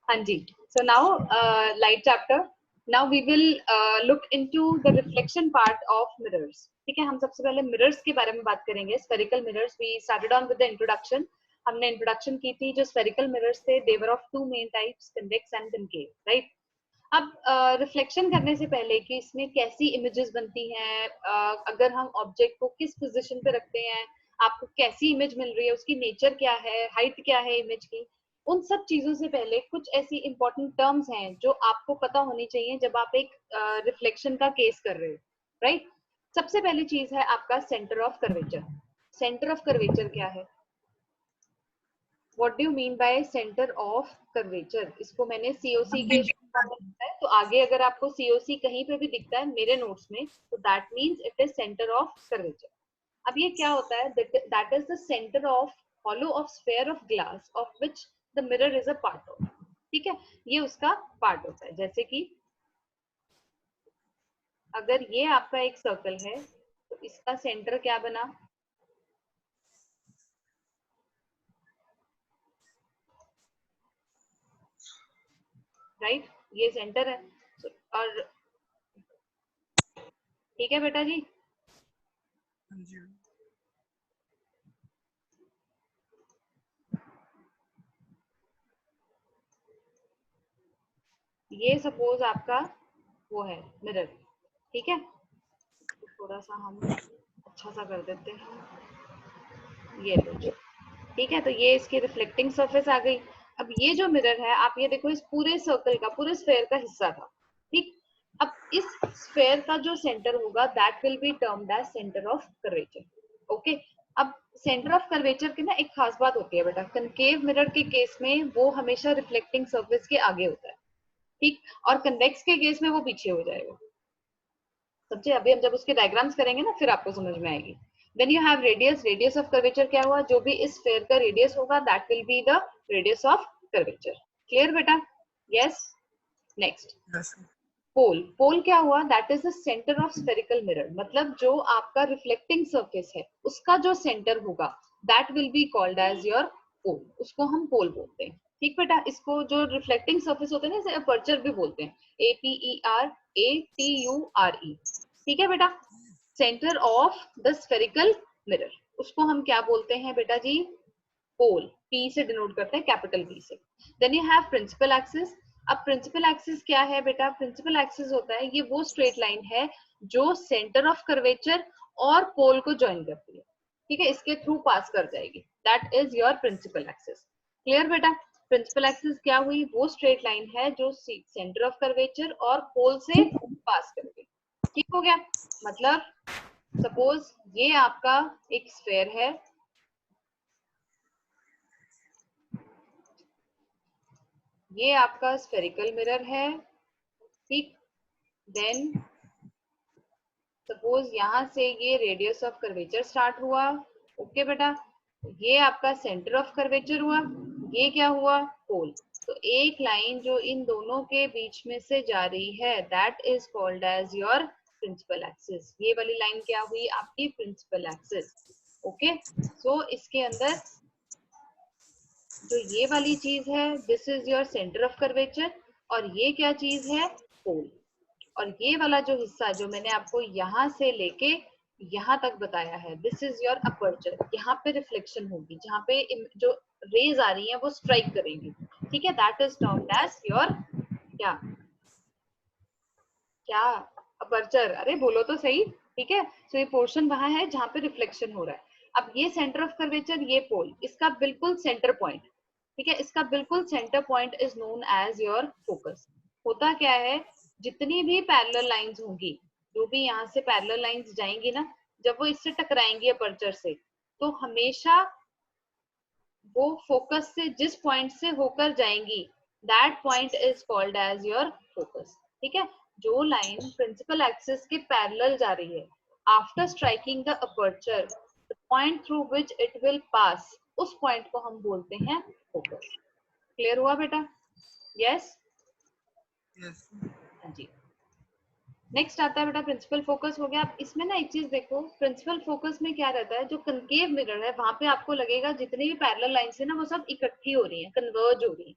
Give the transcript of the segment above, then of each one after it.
हाँ जी. So now, light chapter. Now we will look into the reflection part of mirrors. ठीक है, हम सबसे पहले mirrors के बारे में बात करेंगे. Spherical mirrors. We started on with the introduction. हमने introduction की थी. जो spherical mirrors थे, they were of two main types, convex and concave, right? अब रिफ्लेक्शन करने से पहले कि इसमें कैसी इमेजेस बनती हैं, अगर हम ऑब्जेक्ट को किस पोजीशन पे रखते हैं, आपको कैसी इमेज मिल रही है, उसकी नेचर क्या है, हाइट क्या है इमेज की, उन सब चीजों से पहले कुछ ऐसी इंपॉर्टेंट टर्म्स हैं जो आपको पता होनी चाहिए जब आप एक रिफ्लेक्शन का केस कर रहे हो, राइट? सबसे पहली चीज है आपका centre of curvature. Centre of curvature क्या है? What do you mean by centre of curvature? इसको मैंने सीओसी के है, तो आगे अगर आपको सीओसी कहीं पे भी दिखता है मेरे नोट्स में, तो that means it is center of curvature. अब ये क्या होता है? That is the centre of hollow of sphere of glass of which the mirror is a part of. ठीक है, ये उसका पार्ट होता है. जैसे कि अगर ये आपका एक सर्कल है तो इसका सेंटर क्या बना? राइट, ये सेंटर है. और ठीक है बेटा जी. ये सपोज आपका वो है मिरर. ठीक है, तो थोड़ा सा हम अच्छा सा कर देते हैं. ये लो. ठीक है, तो ये इसकी रिफ्लेक्टिंग सरफेस आ गई. अब ये जो मिरर है, आप ये देखो, इस पूरे सर्कल का, पूरे स्फेयर का हिस्सा था. ठीक. अब इस स्फेयर का जो सेंटर होगा that will be termed as centre of curvature. Okay. अब सेंटर ऑफ कर्वेचर की ना एक खास बात होती है बेटा, कनकेव मिरर के केस में वो हमेशा रिफ्लेक्टिंग सरफेस के आगे होता है. ठीक. और कन्वेक्स के केस में वो पीछे हो जाएगा. समझे? अभी हम जब उसके डायग्राम्स करेंगे ना फिर आपको समझ में आएगी. Then you have radius. Radius of curvature क्या हुआ? जो भी इस स्फीयर का रेडियस होगा that will be the radius of curvature. Clear बेटा? यस. Next, pole. पोल क्या हुआ? That is the centre of spherical mirror. मतलब जो आपका रिफ्लेक्टिंग सरफेस है उसका जो सेंटर होगा that will be called as your pole. उसको हम पोल बोलते हैं. ठीक बेटा, इसको जो रिफ्लेक्टिंग सरफेस होते हैं ना, इसे अपर्चर भी बोलते हैं. APER. ठीक है बेटा. Centre of the spherical mirror, उसको हम क्या बोलते हैं बेटा जी? पोल. पी से डिनोट करते हैं, कैपिटल पी से. Then you have principal axis. अब प्रिंसिपल एक्सिस क्या है बेटा? प्रिंसिपल एक्सिस होता है, ये वो स्ट्रेट लाइन है जो सेंटर ऑफ कर्वेचर और पोल को ज्वाइन करती है. ठीक है, इसके थ्रू पास कर जाएगी. That is your principal axis. Clear बेटा? प्रिंसिपल एक्सिस क्या हुई? वो स्ट्रेट लाइन है जो सेंटर ऑफ कर्वेचर और पोल से पास करेगी. ठीक हो गया? मतलब सपोज ये आपका एक स्फेयर है, ये आपका स्फेरिकल मिरर है. ठीक. देन सपोज यहां से ये रेडियस ऑफ कर्वेचर स्टार्ट हुआ. ओके बेटा, ये आपका सेंटर ऑफ कर्वेचर हुआ. ये क्या हुआ? पोल. तो एक लाइन जो इन दोनों के बीच में से जा रही है that is called as your principal axis. ये वाली लाइन क्या हुई? आपकी प्रिंसिपल एक्सिस. ओके. सो इसके अंदर जो ये वाली चीज है this is your centre of curvature, और ये क्या चीज है? पोल. और ये वाला जो हिस्सा जो मैंने आपको यहाँ से लेके यहाँ तक बताया है दिस इज योर अपर्चर. यहाँ पे रिफ्लेक्शन होगी, जहाँ पे जो रेज आ रही हैं वो स्ट्राइक करेंगी. ठीक है, that is termed as your क्या क्या अपर्चर. अरे बोलो तो सही. ठीक है, सो ये पोर्शन वहां है जहाँ पे रिफ्लेक्शन हो रहा है. अब ये सेंटर ऑफ कर्वेचर, ये पोल, इसका बिल्कुल सेंटर पॉइंट. ठीक है, इसका बिल्कुल centre point is known as your focus. होता क्या है, जितनी भी पैरेलल लाइंस होंगी, जो भी यहाँ से पैरेलल लाइंस जाएंगी ना, जब वो इससे टकराएंगी अपर्चर से, तो हमेशा वो फोकस से जिस पॉइंट से होकर जाएंगी that point is called as your focus. ठीक है, जो लाइन प्रिंसिपल एक्सिस के पैरेलल जा रही है after striking the aperture, the point through which it will pass, उस पॉइंट को हम बोलते हैं फोकस. क्लियर हुआ बेटा? यस. हाँ जी. नेक्स्ट आता है बेटा प्रिंसिपल फोकस. हो गया. अब इसमें ना एक चीज देखो, प्रिंसिपल फोकस में क्या रहता है, जो कनकेव मिरर है वहां पे आपको लगेगा जितनी भी पैरेलल लाइंस है ना वो सब इकट्ठी हो रही है, कन्वर्ज हो रही है.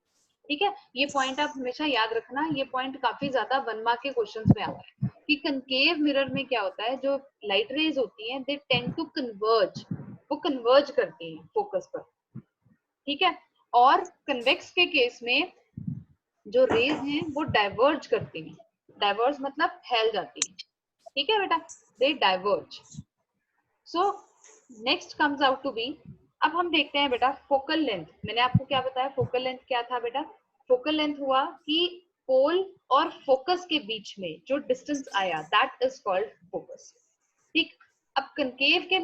ठीक है, ये पॉइंट आप हमेशा याद रखना, ये पॉइंट काफी ज्यादा 1 मार्क के क्वेश्चंस में आता है कि कनकेव मिरर में क्या होता है, जो लाइट रेज होती हैं दे टेंड टू कन्वर्ज, वो कन्वर्ज करती हैं फोकस पर, ठीक है। और कन्वेक्स के केस में जो रेज हैं वो डाइवर्ज करती हैं, डाइवर्ज मतलब फैल जाती है, ठीक है बेटा, they diverge. So next comes out to be, अब हम देखते हैं बेटा फोकल लेंथ। मैंने आपको क्या बताया, फोकल लेंथ क्या था बेटा, फोकल लेंथ हुआ कि पोल और फोकस के बीच में जो डिस्टेंस आया दैट इज कॉल्ड फोकस, ठीक। अब कनकेव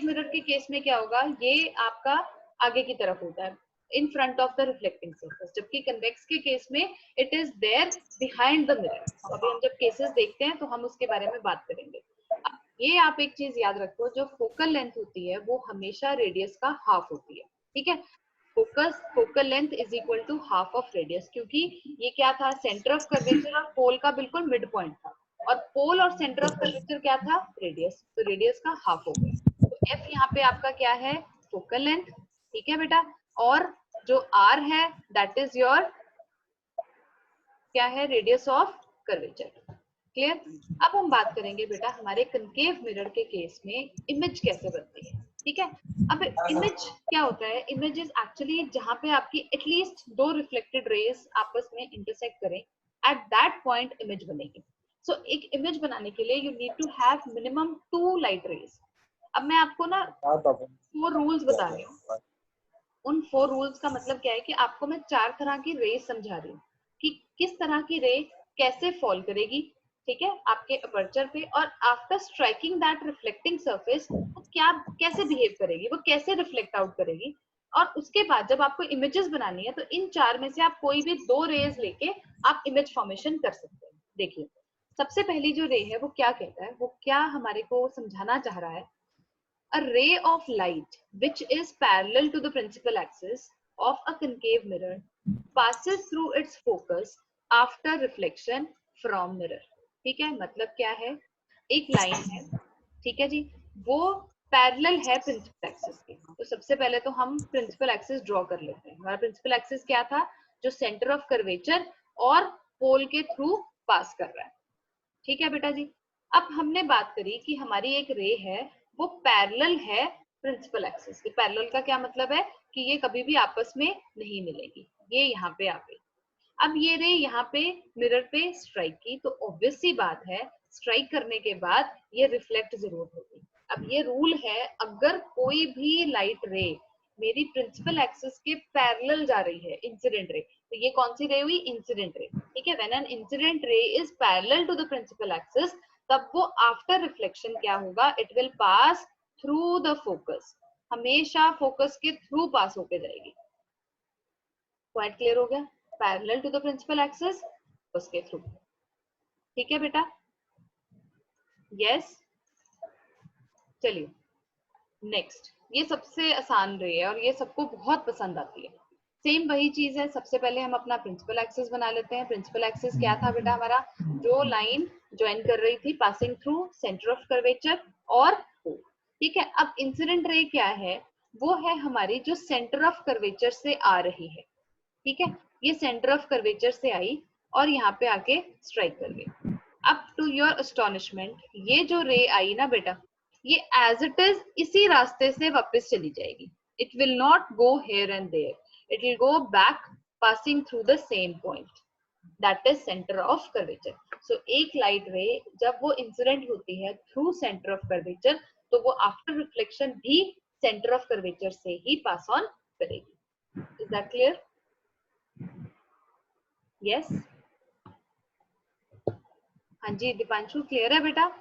मिरर के केस में क्या होगा, ये आपका आगे की तरफ होता है, in front of the reflecting surface, जबकि कन्वेक्स के केस में it is there behind the mirror. अभी हम जब केसेस देखते हैं तो हम उसके बारे में बात करेंगे। ये आप एक चीज याद रखो, जो फोकल लेंथ होती है वो हमेशा रेडियस का हाफ होती है, ठीक है। Focal length is equal to half of radius, क्योंकि ये क्या था, सेंटर ऑफ कर्वेचर और पोल का बिल्कुल मिड पॉइंट था, और पोल और सेंटर ऑफ कर्वेचर क्या था, रेडियस, तो रेडियस का हाफ हो गया। तो एफ यहाँ पे आपका क्या है, फोकल लेंथ, ठीक है बेटा। और जो आर है दैट इज योर क्या है, रेडियस ऑफ कर्वेचर, क्लियर। अब हम बात करेंगे बेटा हमारे कनकेव मिरर के केस में इमेज कैसे बनती है, ठीक है। अब इमेज क्या होता है, इमेज इज एक्चुअली जहां पे आपकी एटलीस्ट 2 रिफ्लेक्टेड रेज आपस में इंटरसेक्ट करें, एट दैट पॉइंट इमेज बनेगी। सो एक इमेज बनाने के लिए you need to have minimum 2 light rays. अब मैं आपको ना 4 रूल्स बता रही हूँ, उन 4 रूल्स का मतलब क्या है कि आपको मैं 4 तरह की रे समझा रही हूँ कि किस तरह की रे कैसे फॉल करेगी, ठीक है, आपके अपर्चर पे, और after striking that reflecting surface वो क्या कैसे बिहेव करेगी, वो कैसे रिफ्लेक्ट आउट करेगी। और उसके बाद जब आपको इमेजेस बनानी है तो इन 4 में से आप कोई भी 2 रेज लेके आप इमेज फॉर्मेशन कर सकते हैं। देखिए सबसे पहली जो रे है वो क्या कहता है, वो क्या हमारे को समझाना चाह रहा है, a ray of light which is parallel to the principal axis of a concave mirror passes through its focus after reflection from mirror, ठीक है। मतलब क्या है, एक लाइन है, ठीक है जी, वो पैरेलल है प्रिंसिपल एक्सिस के। तो सबसे पहले तो हम प्रिंसिपल एक्सिस ड्रॉ कर लेते हैं। हमारा प्रिंसिपल एक्सिस क्या था, जो सेंटर ऑफ कर्वेचर और पोल के थ्रू पास कर रहा है, ठीक है बेटा जी। अब हमने बात करी कि हमारी एक रे है वो पैरेलल है प्रिंसिपल एक्सिस के। पैरेलल का क्या मतलब है कि ये कभी भी आपस में नहीं मिलेगी, ये यहाँ पे आ गई। अब ये रे यहाँ पे मिरर पे स्ट्राइक की, तो ऑब्वियस सी बात है स्ट्राइक करने के बाद ये रिफ्लेक्ट जरूर होगी। अब ये रूल है, अगर कोई भी लाइट रे मेरी प्रिंसिपल एक्सिस के पैरेलल जा रही है, इंसिडेंट रे, तो ये कौन सी रे हुई, इंसिडेंट रे, ठीक है। When an incident ray is parallel to the principal axis, तब वो आफ्टर रिफ्लेक्शन क्या होगा, it will pass through the focus, हमेशा फोकस के थ्रू पास होके जाएगी। पॉइंट क्लियर हो गया, parallel to the principal axis उसके थ्रू, ठीक है बेटा, यस। चलिए नेक्स्ट, ये सबसे आसान रे है और ये सबको बहुत पसंद आती है। सेम वही चीज है, सबसे पहले हम अपना प्रिंसिपल एक्सिस बना लेते हैं। प्रिंसिपल एक्सिस क्या था बेटा हमारा, जो लाइन ज्वाइन कर रही थी passing through centre of curvature और O, ठीक है। अब इंसिडेंट रे क्या है, वो है हमारी जो सेंटर ऑफ कर्वेचर से आ रही है, ठीक है। ये सेंटर ऑफ कर्वेचर से आई और यहाँ पे आके स्ट्राइक कर गई। अब टू योर अस्टोनिशमेंट ये जो रे आई ना बेटा, ये एज इट इज इसी रास्ते से वापस चली जाएगी, it will not go here and there, it will go back passing through the same point, that is center of curvature. So एक लाइट रे जब वो इंसिडेंट होती है थ्रू सेंटर ऑफ कर्वेचर, तो वो आफ्टर रिफ्लेक्शन भी सेंटर ऑफ कर्वेचर से ही पास ऑन करेगी। Is that clear, yes. हाँ जी दीपांशु, क्लियर है बेटा,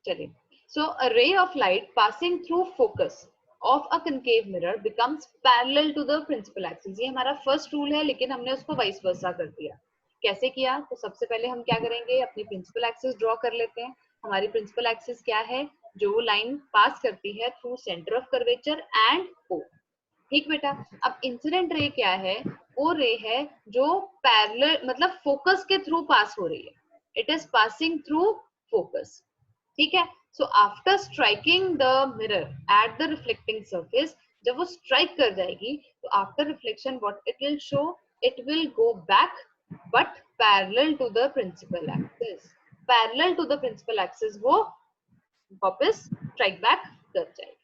चलिए। So a ray of light passing through focus of a concave mirror becomes parallel to the principal axis। ये हमारा फर्स्ट रूल है, लेकिन हमने उसको वाइस वर्सा कर दिया। कैसे किया, तो सबसे पहले हम क्या करेंगे, अपनी प्रिंसिपल एक्सिस ड्रॉ कर लेते हैं। हमारी प्रिंसिपल एक्सिस क्या है, जो लाइन पास करती है through centre of curvature and O, ठीक बेटा। अब इंसिडेंट रे क्या है, वो रे है जो पैरेलल मतलब फोकस के थ्रू पास हो रही है, it is passing through focus, ठीक है। So after striking the mirror at the reflecting surface, जब वो स्ट्राइक कर जाएगी तो after reflection what it will show, it will go back but parallel to the principal axis, parallel to the principal axis वो वापस strike back कर जाएगी।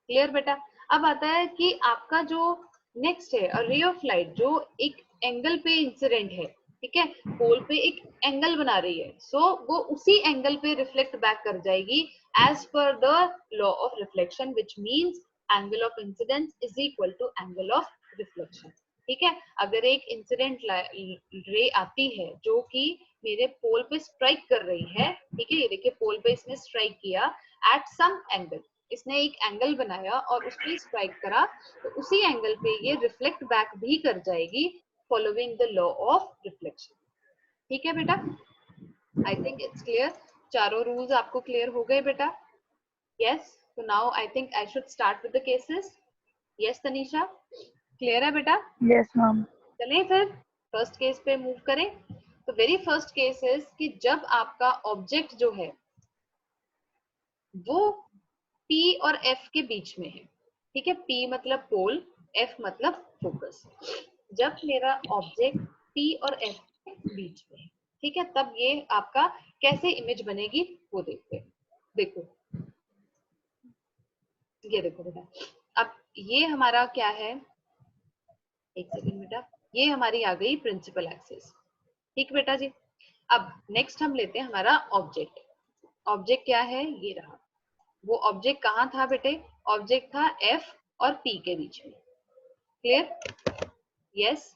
Clear बेटा? अब आता है कि आपका जो नेक्स्ट है रे ऑफ लाइट जो एक एंगल पे इंसिडेंट है, ठीक है, पोल पे एक एंगल बना रही है, सो वो उसी एंगल पे रिफ्लेक्ट बैक कर जाएगी as per the law of reflection, which means angle of incidence is equal to angle of reflection. ठीक है, अगर एक इंसिडेंट रे आती है जो कि मेरे पोल पे स्ट्राइक कर रही है, ठीक है, ये देखिए पोल पे इसने स्ट्राइक किया एट सम एंगल, इसने एक एंगल बनाया और उस पर स्ट्राइक करा, तो उसी एंगल पे ये रिफ्लेक्ट बैक भी कर जाएगी following the law of reflection. ठीक है बेटा, आई थिंक इट्स क्लियर, चारों रूल्स आपको क्लियर हो गए बेटा? यस, तो now I think I should start with the cases. Yes Tanisha, clear है बेटा? Yes ma'am. चलें फिर फर्स्ट केस पे मूव करें। तो वेरी फर्स्ट केस है कि जब आपका ऑब्जेक्ट जो है वो P और F के बीच में है, ठीक है, P मतलब पोल, F मतलब फोकस। जब मेरा ऑब्जेक्ट P और F के बीच में है, ठीक है, तब ये आपका कैसे इमेज बनेगी वो देखते हैं। देखो ये देखो बेटा, अब ये हमारा क्या है, एक सेकेंड बेटा, ये हमारी आ गई प्रिंसिपल एक्सिस। ठीक बेटा जी, अब नेक्स्ट हम लेते हैं हमारा ऑब्जेक्ट। ऑब्जेक्ट क्या है, ये रहा। वो ऑब्जेक्ट कहाँ था बेटे, ऑब्जेक्ट था F और P के बीच में। क्लियर? यस,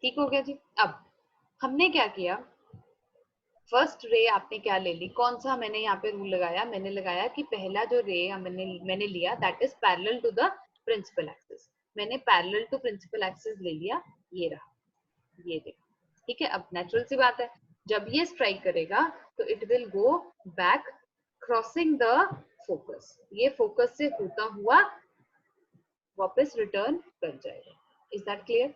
ठीक हो गया जी। अब हमने क्या किया, फर्स्ट रे आपने क्या ले ली, कौन सा मैंने यहाँ पे रूल लगाया, मैंने लगाया कि पहला जो रे मैंने लिया that is parallel to the principal axis. मैंने पैरेलल टू प्रिंसिपल एक्सिस ले लिया, ये रहा, ये देखो, ठीक है। अब नेचुरल सी बात है, जब ये स्ट्राइक करेगा तो it will go back crossing the focus, ये फोकस से होता हुआ वापस रिटर्न कर जाएगा। Is that clear?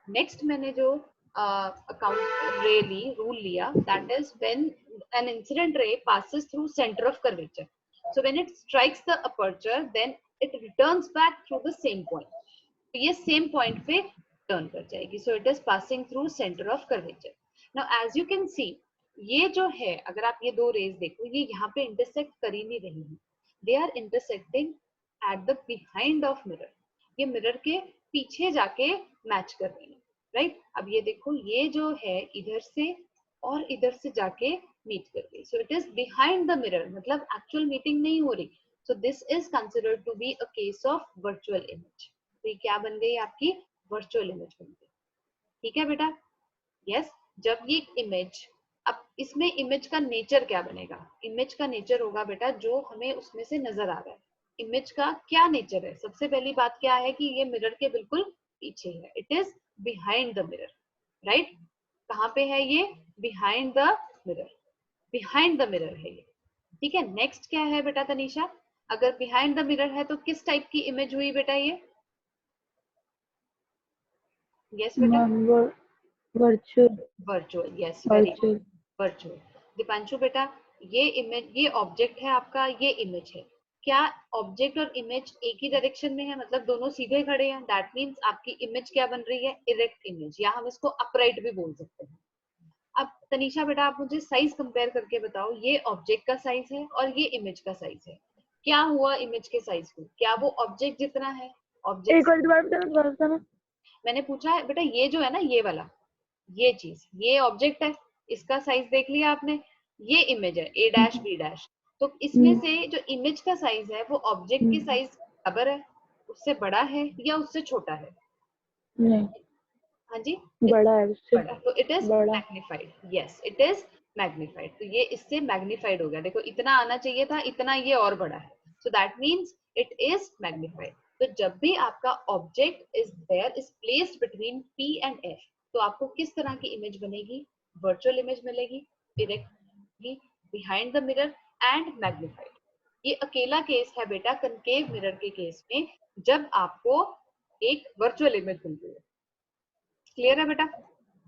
नेक्स्ट मैंने जो अकाउंट रे ली, रूल लिया, that is when an incident ray passes through centre of curvature, so when it strikes the aperture then it returns back through the same point, तो ये same point पे turn कर जाएगी, so it is passing through centre of curvature. Now as you can see, ये जो है, अगर आप ये दो रेज देखो, ये यहाँ पे इंटरसेक्ट कर ही नहीं रही है, they are intersecting at the behind of mirror, ये मिरर के पीछे जाके मैच कर रही है, राइट? अब ये देखो, ये जो है इधर से और इधर से जाके मीट कर गई, so it is behind the mirror, मतलब एक्चुअल मीटिंग नहीं हो रही, so this is considered to be a case of virtual image. तो ये क्या बन गई, आपकी वर्चुअल इमेज बन गई। ठीक है बेटा? यस, जब ये इमेज, अब इसमें इमेज का नेचर क्या बनेगा, इमेज का नेचर होगा बेटा जो हमें उसमें से नजर आ रहा है। इमेज का क्या नेचर है, सबसे पहली बात क्या है कि ये मिरर के बिल्कुल पीछे है, it is behind the mirror, right? कहाँ पे है ये, behind the mirror, behind the mirror है ये। ठीक है, नेक्स्ट क्या है बेटा तनीषा, अगर बिहाइंड द मिरर है तो किस टाइप की इमेज हुई बेटा ये? यस बेटा, virtual. Virtual, yes very good, virtual. Virtual. Deepanshu बेटा, ये इमेज, ये ऑब्जेक्ट है आपका, ये इमेज है, क्या ऑब्जेक्ट और इमेज एक ही डायरेक्शन में है, मतलब दोनों सीधे खड़े हैं, दैट मींस आपकी इमेज क्या बन रही है, इरेक्ट इमेज, या हम इसको अपराइट भी बोल सकते हैं। अब तनीषा बेटा आप मुझे साइज कंपेयर करके बताओ, ये ऑब्जेक्ट का साइज है और ये इमेज का साइज है, क्या हुआ इमेज के साइज को, क्या वो ऑब्जेक्ट जितना है? ऑब्जेक्ट, एक और दोबारा बताना। मैंने पूछा है बेटा, ये जो है ना, ये वाला, ये चीज, ये ऑब्जेक्ट है, इसका साइज देख लिया आपने, ये इमेज है ए डैश बी डैश, तो इसमें से जो इमेज का साइज है वो ऑब्जेक्ट के साइज बराबर है, उससे बड़ा है या उससे छोटा है? नहीं, हाँ जी, बड़ा है उससे, बड़ा, तो इट इज बड़ा। Magnified, yes it is magnified, तो ये इससे मैग्निफाइड हो गया, देखो इतना आना चाहिए था, इतना ये और बड़ा है, so that means it is magnified. तो जब भी आपका object is there, is placed between P and F, तो आपको किस तरह की इमेज बनेगी, वर्चुअल इमेज मिलेगी, erect, behind the mirror and magnified. ये अकेला केस है बेटा कनकेव मिरर के केस में, जब आपको एक वर्चुअल इमेज मिलती है। क्लियर है बेटा?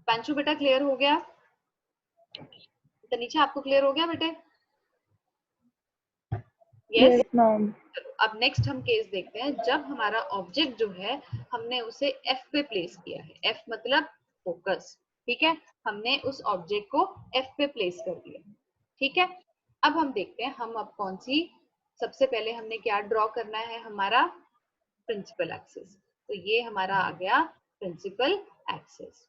पांचू बेटा क्लियर हो गया? तनीषा आपको क्लियर हो गया बेटे? Yes Yes, ma'am. चलो अब नेक्स्ट हम केस देखते हैं जब हमारा ऑब्जेक्ट जो है हमने उसे एफ पे प्लेस किया है। एफ मतलब फोकस, ठीक है, हमने उस ऑब्जेक्ट को एफ पे प्लेस कर दिया, ठीक है। अब हम देखते हैं हम अब कौन सी, सबसे पहले हमने क्या ड्रॉ करना है, हमारा प्रिंसिपल एक्सिस। तो ये हमारा आ गया प्रिंसिपल एक्सिस,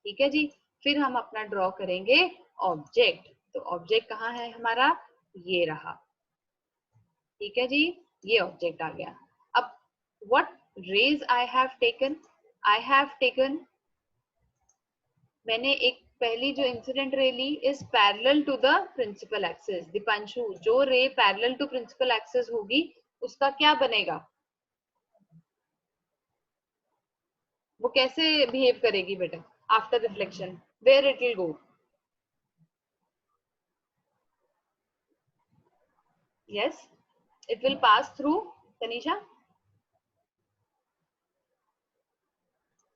ठीक है जी। फिर हम अपना ड्रॉ करेंगे ऑब्जेक्ट। तो ऑब्जेक्ट कहाँ है हमारा, ये रहा, ठीक है जी, ये ऑब्जेक्ट आ गया। अब what rays I have taken, I have taken, मैंने एक पहली जो इंसिडेंट रे ली is parallel to the principal axis. Deepanshu, जो ray parallel to principal axis होगी उसका क्या बनेगा, वो कैसे बिहेव करेगी बेटा after reflection, where it will go, yes it will pass through, Tanisha,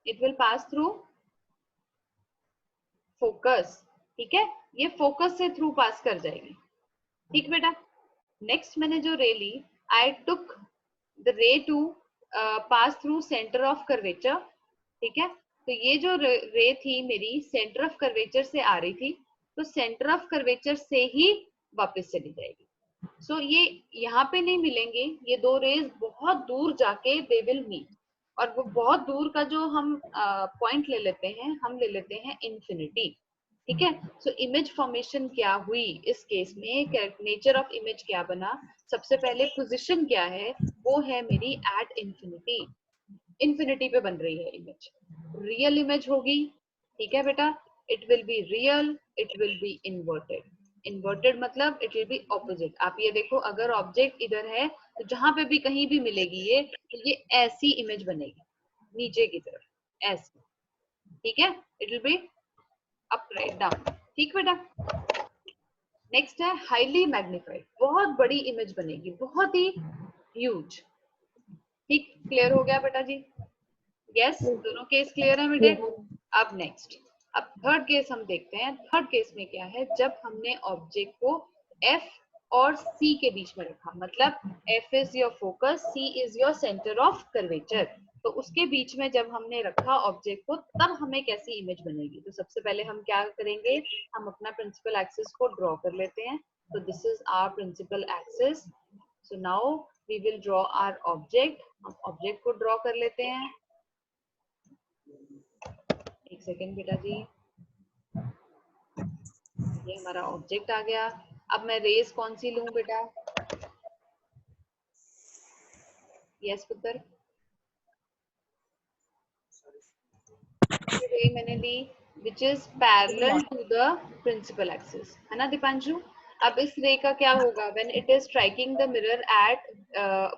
it will pass through focus, ठीक है, ये फोकस से थ्रू पास कर जाएगी, ठीक बेटा। नेक्स्ट मैंने जो रे ली, I took the ray to pass through centre of curvature, ठीक है। तो ये जो रे थी मेरी सेंटर ऑफ कर्वेचर से आ रही थी, तो सेंटर ऑफ कर्वेचर से ही वापस चली जाएगी। सो ये यहाँ पे नहीं मिलेंगे, ये दो रेज बहुत दूर जाके दे विल मीट, और वो बहुत दूर का जो हम पॉइंट ले लेते हैं, हम ले लेते हैं इंफिनिटी, ठीक है। सो इमेज फॉर्मेशन क्या हुई इस केस में, नेचर ऑफ इमेज क्या बना, सबसे पहले पोजीशन क्या है, वो है मेरी एट इंफिनिटी, इंफिनिटी पे बन रही है इमेज, रियल इमेज होगी, ठीक है बेटा, it will be real, it will be inverted, inverted मतलब इट विल बी ऑपोजिट। आप ये देखो अगर ऑब्जेक्ट इधर है तो जहां पे भी कहीं भी मिलेगी ये, तो ये ऐसी इमेज बनेगी नीचे की तरफ, ऐसी, ठीक है, it will be up write down, ठीक बेटा। नेक्स्ट है हाईली मैग्नीफाइड, बहुत बड़ी इमेज बनेगी, बहुत ही ह्यूज, ठीक, क्लियर हो गया बेटा जी, यस दोनों केस क्लियर है बेटे। Yes. अब नेक्स्ट, अब थर्ड केस हम देखते हैं। थर्ड केस में क्या है, जब हमने ऑब्जेक्ट को एफ और सी के बीच में रखा, मतलब F is your focus, C is your centre of curvature, तो उसके बीच में जब हमने रखा ऑब्जेक्ट को, तब हमें कैसी इमेज बनेगी। तो सबसे पहले हम क्या करेंगे, हम अपना प्रिंसिपल एक्सिस को ड्रॉ कर लेते हैं। तो this is our principal axis, so now we will draw our object. हम ऑब्जेक्ट को ड्रॉ कर लेते हैं, एक सेकेंड बेटा जी, ये हमारा ऑब्जेक्ट आ गया। अब मैं रेस कौन सी लूं बेटा, यस पुत्र, रे मैंने ली which is parallel to the principal axis, है ना दीपांशु। अब इस रे का क्या होगा, when it is striking the mirror at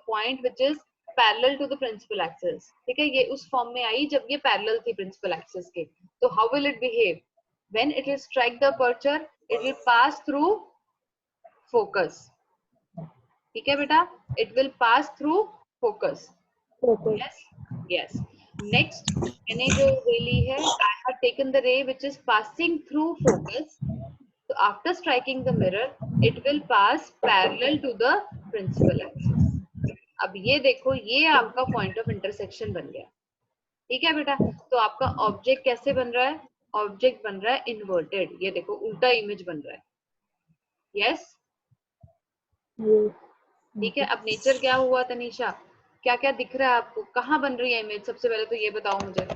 point which is parallel to the principal axis, ठीक है, ये उस फॉर्म में आई जब ये पैरेलल थी प्रिंसिपल एक्सिस के। तो how will it behave, when it will strike the aperture, it will pass through focus, ठीक है बेटा, it will pass through focus, Focus. Yes yes. Next मैंने जो रे ली है, I have taken the ray which is passing through focus, तो after striking the mirror it will pass parallel to the principal axis. अब ये देखो, ये आपका पॉइंट ऑफ इंटरसेक्शन बन गया, ठीक है बेटा। तो आपका ऑब्जेक्ट कैसे बन रहा है, ऑब्जेक्ट बन रहा है इन्वर्टेड, ये देखो उल्टा इमेज बन रहा है, यस Yes. ठीक है। अब नेचर क्या हुआ तनीषा, क्या क्या दिख रहा है आपको, कहाँ बन रही है इमेज, सबसे पहले तो ये बताओ मुझे,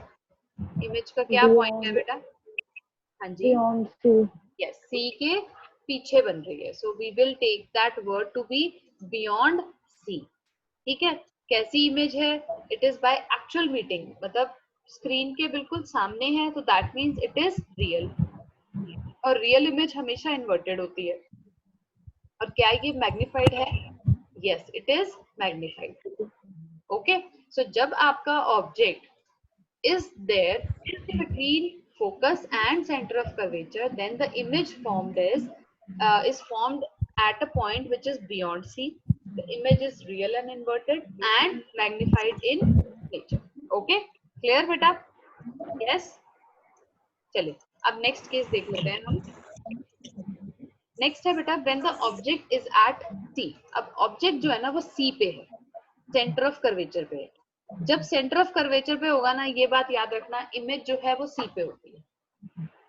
इमेज का क्या पॉइंट है Beyond. बेटा, हाँ जी, Beyond sea. यस सी के पीछे बन रही है, so we will take that word to be beyond C, ठीक है। कैसी इमेज है, it is by actual meeting, मतलब स्क्रीन के बिल्कुल सामने है, तो that means it is real, और रियल इमेज हमेशा इन्वर्टेड होती है। और क्या ये मैग्नीफाइड है, yes it is magnified, okay. So जब आपका object is there in between focus and center of curvature, then the image formed is formed at a point which is beyond C. The image is real and inverted and magnified in nature. Okay, clear beta, yes। चलिए अब next case देख लेते हैं हम। Next है बेटा when the object is at C. अब object जो है ना वो सी पे है, सेंटर ऑफ कर्वेचर पे है। जब सेंटर ऑफ कर्वेचर पे होगा ना, ये बात याद रखना, इमेज जो है वो सी पे होती है।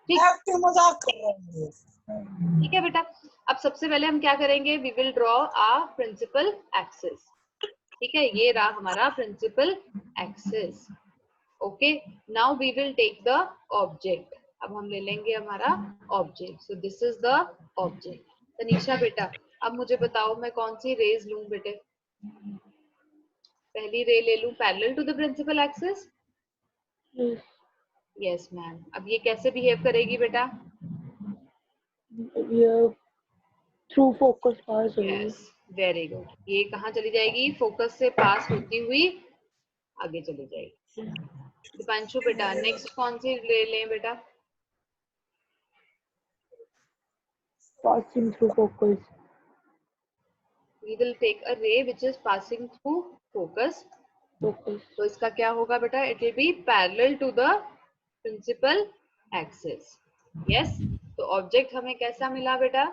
ठीक, मजाक कर रहे हैं। ठीक है बेटा। अब सबसे पहले हम क्या करेंगे, we will draw a principal axis. ठीक है, ये रहा हमारा principal axis. Okay, now we will take the object. अब हम ले लेंगे हमारा object. So this is the object. Tanisha बेटा, अब मुझे बताओ मैं कौन सी रेज लूं बेटे? पहली रे ले लूं parallel to the principal axis? Yes. Yes ma'am. अब ये कैसे बिहेव करेगी बेटा? ये थ्रू फोकस पास होगी। Yes, very good. ये कहाँ चली जाएगी? फोकस से पास होती हुई आगे चली जाएगी। दीपांशु बेटा, नेक्स्ट कौन सी ले लें बेटा? Passing through focus. We will take a ray which is passing through focus. Focus. तो इसका क्या होगा बेटा? It will be parallel to the principal axis. Yes. तो ऑब्जेक्ट हमें कैसा मिला बेटा?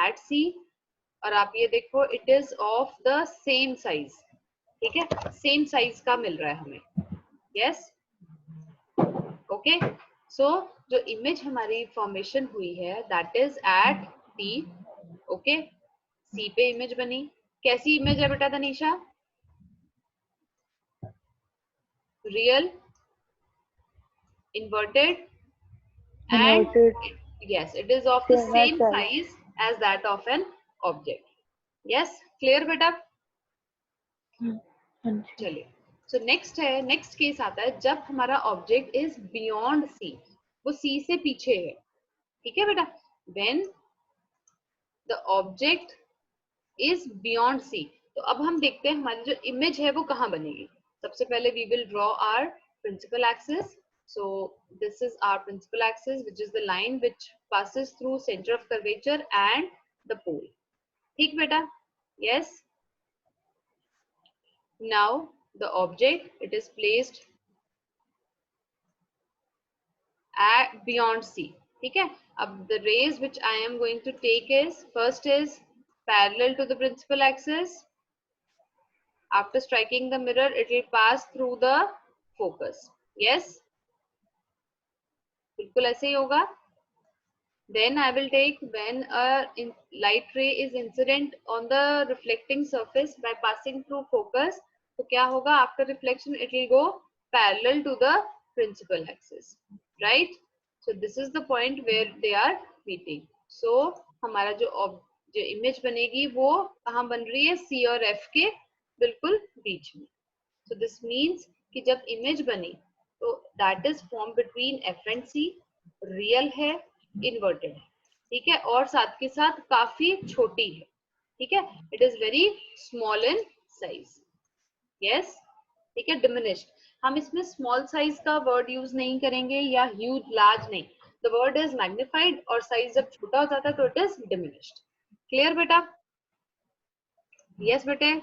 At C. और आप ये देखो, it is of the same size. ठीक है, सेम साइज का मिल रहा है हमें। Yes, okay. सो जो इमेज हमारी फॉर्मेशन हुई है that is at C. Okay, C पे इमेज बनी। कैसी इमेज है बेटा Tanisha? Real, inverted and Inverted. yes, it is of the Same same size. size as that of an object. Yes, clear बेटा? हाँ जी। चलिए, सो नेक्स्ट है, नेक्स्ट केस आता है जब हमारा ऑब्जेक्ट इज बियॉन्ड सी, वो सी से पीछे है। ठीक है बेटा, when the object is beyond C. तो अब हम देखते हैं हमारी जो इमेज है वो कहाँ बनेगी। सबसे पहले we will draw our principal axis. So this is our principal axis which is the line which passes through center of curvature and the pole. ठीक बेटा? yes. Now the object, it is placed at beyond C. ठीक है, अब the rays which I am going to take is, first is parallel to the principal axis. After striking the mirror, it will pass through the focus. Yes, बिल्कुल ऐसे ही होगा। Then I will take when a light ray is incident on the reflecting surface by passing through focus. तो क्या होगा? After reflection, it will go parallel to the principal axis, right? So this is the point where they are meeting. So हमारा जो image बनेगी वो कहाँ बन रही है? C और F के बिल्कुल बीच में. So this means कि जब image बनी तो that is formed between F and C, real है, इन्वर्टेड है। ठीक है, और साथ के साथ काफी छोटी है। ठीक है, it is very small in size. Yes, ठीक है, डिमिनिश्ड। हम इसमें स्मॉल साइज का वर्ड यूज नहीं करेंगे या ह्यूज, लार्ज नहीं। द वर्ड इज मैग्निफाइड और साइज जब छोटा हो जाता है तो इट इज डिमिनिश्ड। क्लियर बेटा? यस बेटे।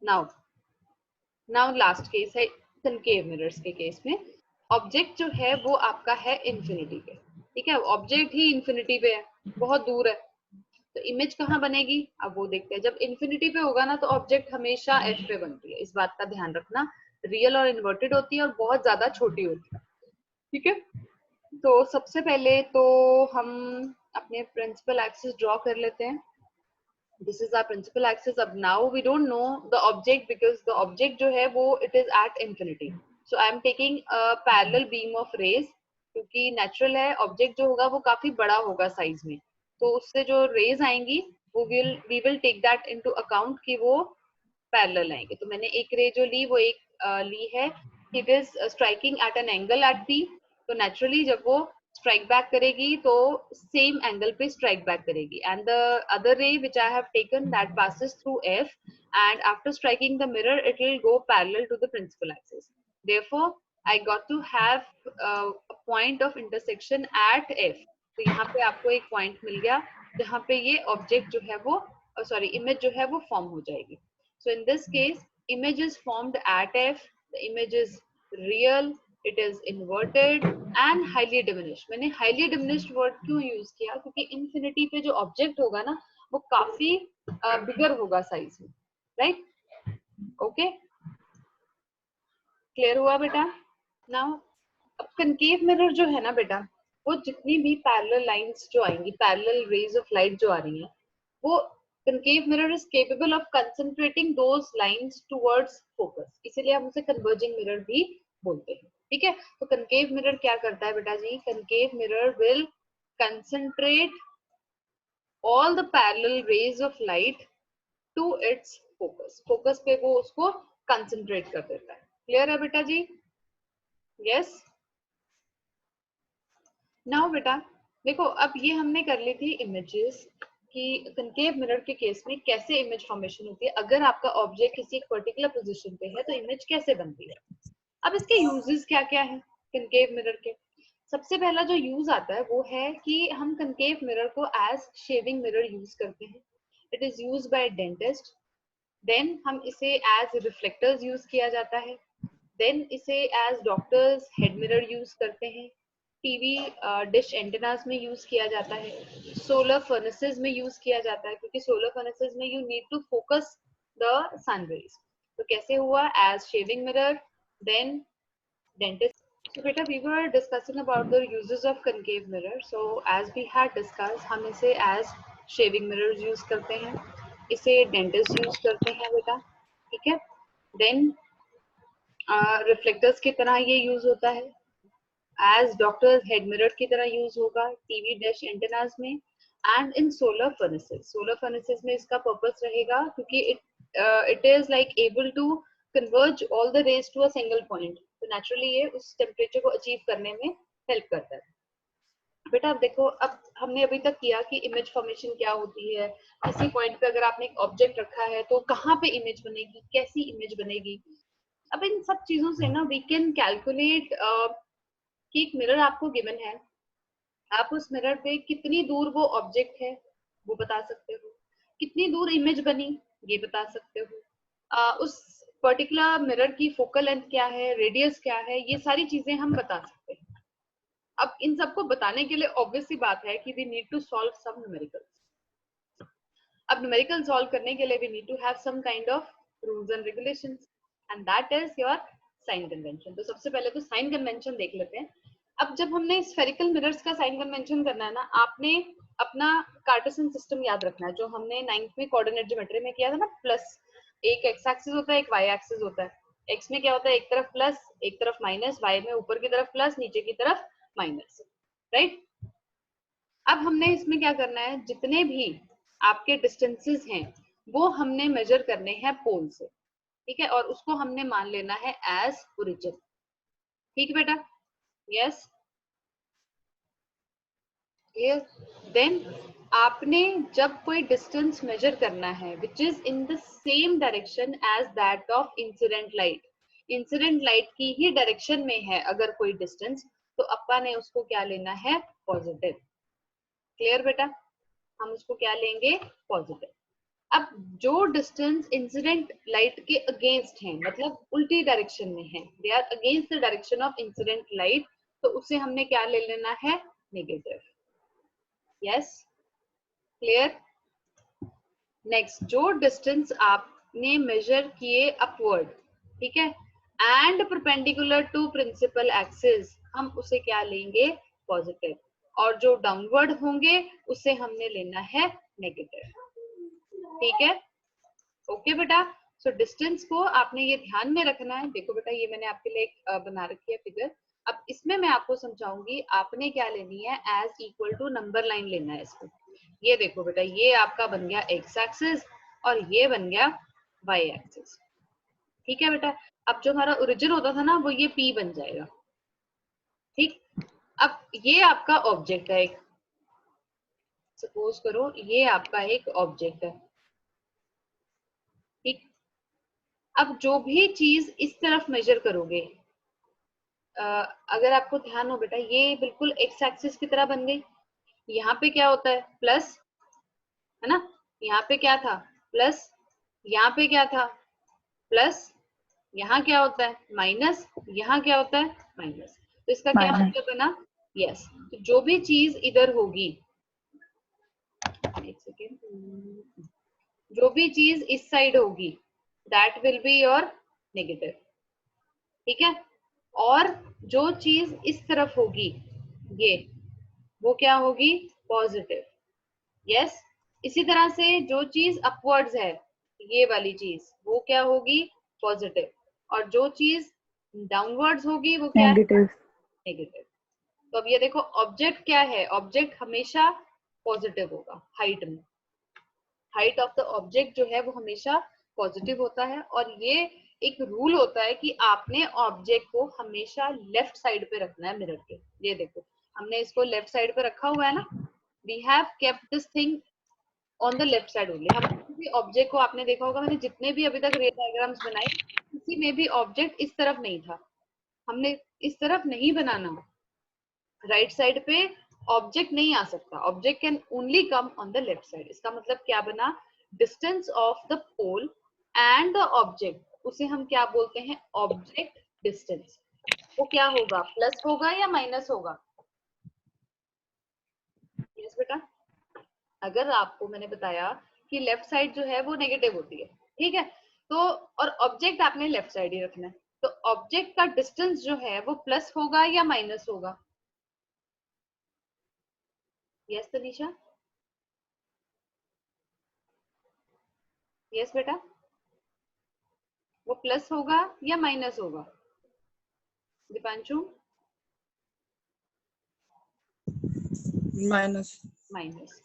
नाउ लास्ट केस है कनकेव मिरर्स के केस में। ऑब्जेक्ट जो है वो आपका है इंफिनिटी पे। ठीक है, ऑब्जेक्ट ही इंफिनिटी पे है, बहुत दूर है, तो इमेज कहाँ बनेगी? अब वो देखते हैं। जब इंफिनिटी पे होगा ना तो ऑब्जेक्ट हमेशा एफ पे बनती है, इस बात का ध्यान रखना। रियल और इन्वर्टेड होती है और बहुत ज्यादा छोटी होती है। ठीक है, तो सबसे पहले तो हम अपने प्रिंसिपल एक्सिस ड्रॉ कर लेते हैं। This is our principal axis. अब now we don't know the object because the object जो है वो it is at infinity. So I am taking a parallel beam of rays क्योंकि natural है, object जो होगा वो काफी बड़ा होगा size में, तो उससे जो rays आएंगी वो we will take that into account कि वो parallel आएंगे। तो मैंने एक ray जो ली वो एक ली है, it is striking at an angle at P. तो naturally जब वो strike back करेगी तो same angle पे strike back करेगी, and the other ray which I have taken that passes through F, and after striking the mirror it will go parallel to the principal axis. Therefore I got to have a point of intersection at F. तो यहाँ पे आपको एक point मिल गया जहाँ पे ये object जो है वो image जो है वो form हो जाएगी. So in this case image is formed at F, the image is real, it is inverted and highly diminished. मैंने हाईली डिमिनिश्ड वर्ड क्यों यूज किया, क्योंकि इन्फिनिटी पे जो ऑब्जेक्ट होगा ना वो काफी बिगर होगा साइज में, राइट? ओके, क्लियर हुआ बेटा? नाउ अब कनकेव मिरर जो है ना बेटा, वो जितनी भी पैरेलल लाइंस जो आएंगी, पैरेलल रेज ऑफ लाइट जो आ रही हैं, वो concave mirror is capable of concentrating those lines towards focus, इसीलिए हम उसे converging mirror भी बोलते हैं। ठीक है, तो concave mirror क्या करता है बेटा जी? concave mirror will concentrate all the parallel rays of light to its focus, focus पे वो उसको concentrate कर देता है। क्लियर है बेटा जी? यस। नाउ बेटा देखो, अब ये हमने कर ली थी इमेजेस कि कनकेव मिरर के केस में कैसे इमेज फॉर्मेशन होती है। अगर आपका ऑब्जेक्ट किसी एक पर्टिकुलर पोजीशन पे है तो इमेज कैसे बनती है। अब इसके यूजेस क्या क्या है कनकेव मिरर के? सबसे पहला जो यूज आता है वो है कि हम कनकेव मिरर को एज शेविंग मिरर यूज करते हैं। It is use by dentist. Then हम इसे एज रिफ्लेक्टर्स यूज किया जाता है। देन इसे as doctor's head mirror use करते हैं। टीवी डिश एंटेनास में यूज किया जाता है। सोलर फर्नेसेस में यूज किया जाता है, क्योंकि सोलर फर्नेसेस में you need to focus the sun rays. तो कैसे हुआ? As shaving mirror, then dentist. So beta, we were discussing about the uses of concave mirror. So as we had discussed, हम इसे as shaving mirrors use करते हैं, इसे dentist use करते हैं बेटा, ठीक है? Then रिफ्लेक्टर्स की तरह ये यूज होता है, एज डॉक्टर्स हेड मिरर की तरह यूज होगा टीवी डिश एंटेनास में, and in solar furnaces. Solar furnaces में इसका पर्पस रहेगा क्योंकि it is like able to converge all the rays to a single point, तो नेचुरली ये उस टेम्परेचर को अचीव करने में हेल्प करता है। बेटा अब देखो, अब हमने अभी तक किया कि इमेज फॉर्मेशन क्या होती है, किसी पॉइंट पे अगर आपने एक ऑब्जेक्ट रखा है तो कहाँ पे इमेज बनेगी, कैसी इमेज बनेगी। अब इन सब चीजों से ना वी कैन कैलकुलेट कि एक मिरर आपको गिवन है, आप उस मिरर पे कितनी दूर वो ऑब्जेक्ट है वो बता सकते हो, कितनी दूर इमेज बनी ये बता सकते हो, उस पर्टिकुलर मिरर की फोकल लेंथ क्या है, रेडियस क्या है, ये सारी चीजें हम बता सकते हैं। अब इन सबको बताने के लिए ऑब्वियस सी बात है कि we need to solve some numericals. अब न्यूमेरिकल सॉल्व करने के लिए we need to have some kind of rules and regulations, and that is your sign convention. तो सबसे पहले तो साइन कन्वेंशन देख लेते हैं। अब जब हमने स्फेरिकल मिरर्स का साइन कन्वेंशन करना है ना, आपने अपना कार्टेशियन सिस्टम याद रखना है जो हमने 9th में कोऑर्डिनेट ज्योमेट्री में किया था ना। प्लस एक एक्स एक्सिस होता है, एक वाई एक्सिस होता है। एक्स में क्या होता है, एक तरफ प्लस एक तरफ माइनस, वाई में ऊपर की तरफ प्लस नीचे की तरफ माइनस, राइट? अब हमने इसमें क्या करना है, जितने भी आपके डिस्टेंसेस हैं वो हमने मेजर करने हैं पोल से, ठीक है? और उसको हमने मान लेना है एज ओरिजिन। ठीक है बेटा? Yes, clear? देन आपने जब कोई डिस्टेंस मेजर करना है which is in the same direction as that of incident light, incident light की ही डायरेक्शन में है अगर कोई डिस्टेंस, तो अपा ने उसको क्या लेना है, पॉजिटिव। क्लियर बेटा? हम उसको क्या लेंगे, पॉजिटिव। अब जो डिस्टेंस इंसिडेंट लाइट के अगेंस्ट है, मतलब उल्टी डायरेक्शन में है, they are against the direction of incident light, तो उसे हमने क्या ले लेना है, नेगेटिव। Yes, clear? नेक्स्ट, जो डिस्टेंस आपने मेजर किए अपवर्ड, ठीक है, and perpendicular to principal axis, हम उसे क्या लेंगे, पॉजिटिव। और जो डाउनवर्ड होंगे उसे हमने लेना है नेगेटिव। ठीक है? ओके बेटा? सो डिस्टेंस को आपने ये ध्यान में रखना है। देखो बेटा, ये मैंने आपके लिए एक बना रखी है फिगर। अब इसमें मैं आपको समझाऊंगी, आपने क्या लेनी है, as equal to number line लेना है इसको। ये देखो बेटा, ये आपका बन गया एक्स एक्सिस और ये बन गया वाई एक्सिस। ठीक है बेटा? अब जो हमारा ओरिजिन होता था ना, वो ये पी बन जाएगा। ठीक? अब ये आपका ऑब्जेक्ट है एक, सपोज करो ये आपका एक ऑब्जेक्ट है। ठीक? अब जो भी चीज इस तरफ मेजर करोगे, अगर आपको ध्यान हो बेटा, ये बिल्कुल एक्स एक्सिस की तरह बन गई। यहाँ पे क्या होता है, प्लस, है ना? यहाँ पे क्या था, प्लस, यहाँ पे क्या था, प्लस, यहाँ क्या होता है माइनस, यहाँ क्या होता है माइनस, तो इसका क्या मतलब बना, यस, तो जो भी चीज इधर होगी, एक सेकेंड, जो भी चीज इस साइड होगी that will be your negative, ठीक है, और जो चीज इस तरफ होगी ये, वो क्या होगी पॉजिटिव, यस। इसी तरह से जो चीज अपवर्ड्स है, ये वाली चीज, वो क्या होगी पॉजिटिव, और जो चीज डाउनवर्ड्स होगी वो क्या है नेगेटिव। नेगेटिव। तो अब ये देखो ऑब्जेक्ट क्या है, ऑब्जेक्ट हमेशा पॉजिटिव होगा हाइट में, हाइट ऑफ द ऑब्जेक्ट जो है वो हमेशा पॉजिटिव होता है, और ये एक रूल होता है कि आपने ऑब्जेक्ट को हमेशा लेफ्ट साइड पे रखना है मिरर के। ये देखो हमने इसको लेफ्ट साइड पे रखा हुआ है ना, we have kept this thing on the left side only. हम किसी भी ऑब्जेक्ट को, आपने देखा होगा मैंने जितने भी अभी तक रे डायग्राम्स बनाए, किसी में भी ऑब्जेक्ट इस तरफ नहीं था, हमने इस तरफ नहीं बनाना, राइट साइड पे ऑब्जेक्ट नहीं आ सकता, object can only come on the left side. इसका मतलब क्या बना, distance of the pole and the object, उसे हम क्या बोलते हैं ऑब्जेक्ट डिस्टेंस। वो क्या होगा प्लस होगा या माइनस होगा, यस बेटा। अगर आपको मैंने बताया कि लेफ्ट साइड जो है वो नेगेटिव होती है, ठीक है, तो और ऑब्जेक्ट आपने लेफ्ट साइड ही रखना है, तो ऑब्जेक्ट का डिस्टेंस जो है वो प्लस होगा या माइनस होगा, यस तनीषा, यस बेटा, वो प्लस होगा या माइनस होगा दीपांशु, माइनस। माइनस।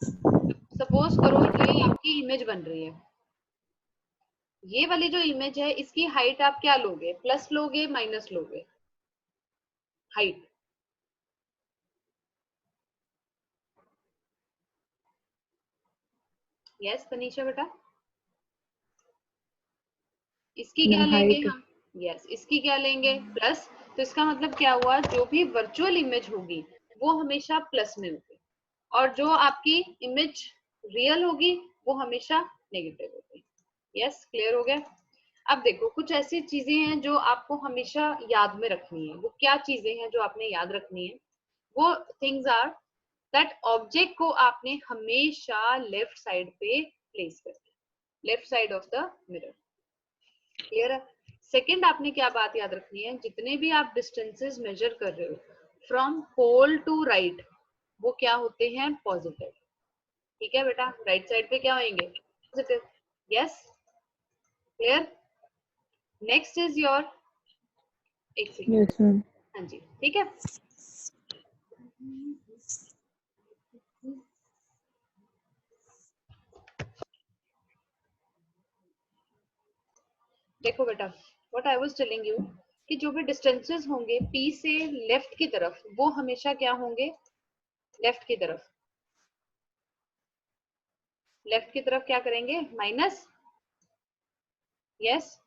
सपोज करो ये आपकी इमेज बन रही है, ये वाली जो इमेज है इसकी हाइट आप क्या लोगे, प्लस लोगे माइनस लोगे हाइट, यस तनीषा बेटा, इसकी क्या लेंगे हम, यस इसकी क्या लेंगे प्लस, तो इसका मतलब क्या हुआ जो भी वर्चुअल इमेज होगी वो हमेशा प्लस में होगी, और जो आपकी इमेज रियल होगी वो हमेशा नेगेटिव होगी, यस क्लियर हो गया। अब देखो कुछ ऐसी चीजें हैं जो आपको हमेशा याद में रखनी है, वो क्या चीजें हैं जो आपने याद रखनी है, वो थिंग्स आर दैट ऑब्जेक्ट को आपने हमेशा लेफ्ट साइड पे प्लेस करना है, left side of the mirror, clear है। सेकंड आपने क्या बात याद रखनी है, जितने भी आप डिस्टेंसेस मेजर कर रहे हो फ्रॉम पोल टू राइट, वो क्या होते हैं पॉजिटिव, ठीक है बेटा, राइट साइड पे क्या होंगे positive, yes clear. Next is your, एक सेकेंड, यस मैम। हाँ जी ठीक है। देखो बेटा what I was telling you कि जो भी डिस्टेंसेस होंगे पी से लेफ्ट की तरफ वो हमेशा क्या होंगे लेफ्ट की तरफ, लेफ्ट की तरफ क्या करेंगे माइनस, यस।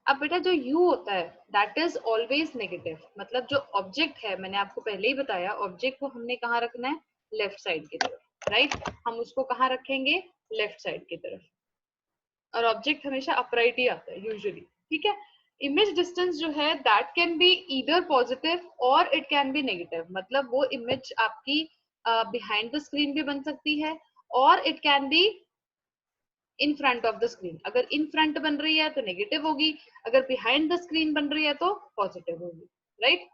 अब बेटा जो u होता है दैट इज ऑलवेज नेगेटिव, मतलब जो ऑब्जेक्ट है मैंने आपको पहले ही बताया ऑब्जेक्ट को हमने कहाँ रखना है लेफ्ट साइड की तरफ, राइट, हम उसको कहाँ रखेंगे लेफ्ट साइड की तरफ, और ऑब्जेक्ट हमेशा अपराइट ही आता है यूजुअली, ठीक है। इमेज डिस्टेंस जो है that can be either positive और इट कैन बी नेगेटिव, मतलब वो इमेज आपकी बिहाइंड द स्क्रीन भी बन सकती है और it can be in front of the screen, अगर इन फ्रंट बन रही है तो नेगेटिव होगी, अगर बिहाइंड द स्क्रीन बन रही है तो पॉजिटिव होगी, राइट।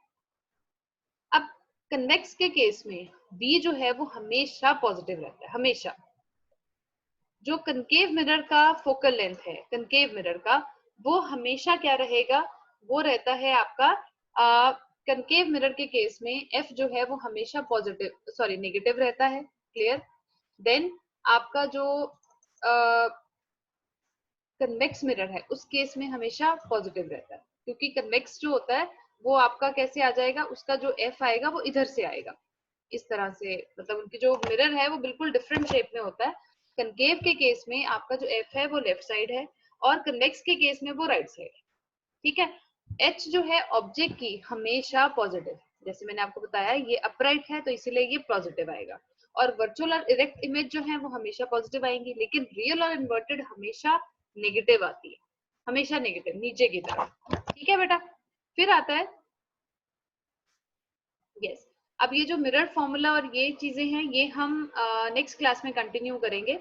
अब कन्वेक्स के केस में v जो है वो हमेशा पॉजिटिव रहता है, हमेशा। जो कनकेव मिरर का फोकल लेंथ है कनकेव मिरर का, वो हमेशा क्या रहेगा, वो रहता है आपका कनकेव मिरर के केस में f जो है वो हमेशा पॉजिटिव सॉरी नेगेटिव रहता है, क्लियर। देन आपका जो कन्वेक्स मिरर है उस केस में हमेशा पॉजिटिव रहता है, क्योंकि कन्वेक्स जो होता है वो आपका कैसे आ जाएगा, उसका जो एफ आएगा वो इधर से आएगा, इस तरह से, मतलब उनकी जो मिरर है वो बिल्कुल डिफरेंट शेप में होता है। कनकेव के केस में आपका जो एफ है वो लेफ्ट साइड है और कन्वेक्स के केस में वो राइट साइड है, ठीक है। एच जो है ऑब्जेक्ट की हमेशा पॉजिटिव, जैसे मैंने आपको बताया ये अपराइट है तो इसीलिए ये पॉजिटिव आएगा, और वर्चुअल और इरेक्ट इमेज जो है वो हमेशा पॉजिटिव आएंगी, लेकिन रियल और इन्वर्टेड हमेशा नेगेटिव आती है, हमेशा नेगेटिव नीचे की तरफ, ठीक है बेटा, फिर आता है यस। अब ये जो मिरर फॉर्मूला और ये चीजें हैं, ये हम नेक्स्ट क्लास में कंटिन्यू करेंगे।